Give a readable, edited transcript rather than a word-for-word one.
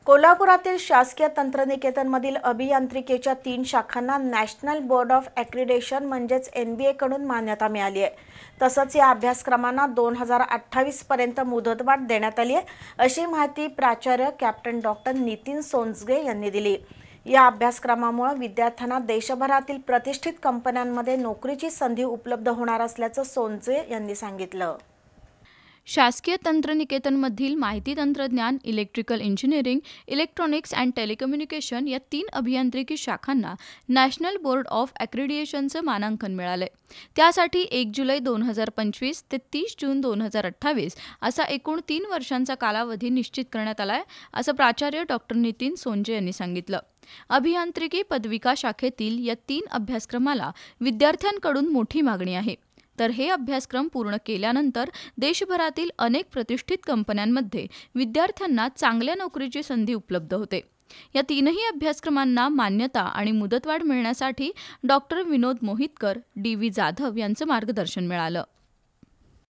कोल्हापुरातील शासकीय तंत्रनिकेतनमधील अभियांत्रिकीच्या 3 शाखांना नॅशनल बोर्ड ऑफ ॲक्रिडेशन म्हणजेच NBA कडून मान्यता मिळाली आहे। तसंच या अभ्यासक्रमांना 2028 पर्यंत मुदतवाढ देण्यात आली आहे, अशी माहिती प्राचार्य कॅप्टन डॉक्टर नितीन सोनजगे यांनी दिली। या अभ्यासक्रमामुळे विद्यार्थ्यांना देशभरातील प्रतिष्ठित कंपन्यांमध्ये नोकरीची संधी उपलब्ध होणार असल्याचं सोनजगे यांनी सांगितलं। शासकीय तंत्रनिकेतनमधील माहिती तंत्रज्ञान, electrical engineering, electronics and telecommunication या 3 अभियांत्रिकी शाखांना नॅशनल बोर्ड ऑफ ॲक्रिडिएशनचं मानांकन मिळालंय। त्यासाठी 1 जुलै 2025 ते 30 जून 2028 असा एकूण 3 वर्षांचा कालावधी निश्चित करण्यात आलाय, असं प्राचार्य डॉक्टर नितीन सोनजगे यांनी सांगितलं। अभियांत्रिकी पदविका शाखेतील या 3 अभ्यासक्रमाला विद्यार्थ्यांकडून मोठी मागणी आहे। तर हे अभ्यासक्रम पूर्ण केल्यानंतर देशभरातील अनेक प्रतिष्ठित कंपन्यांमध्ये विद्यार्थ्यांना चांगल्या नोकरीची संधी उपलब्ध होते। या 3ही अभ्यासक्रमांना मान्यता आणि मुदतवाढ मिळण्यासाठी डॉक्टर विनोद मोहितकर, DV जाधव यांचं मार्गदर्शन मिळालं।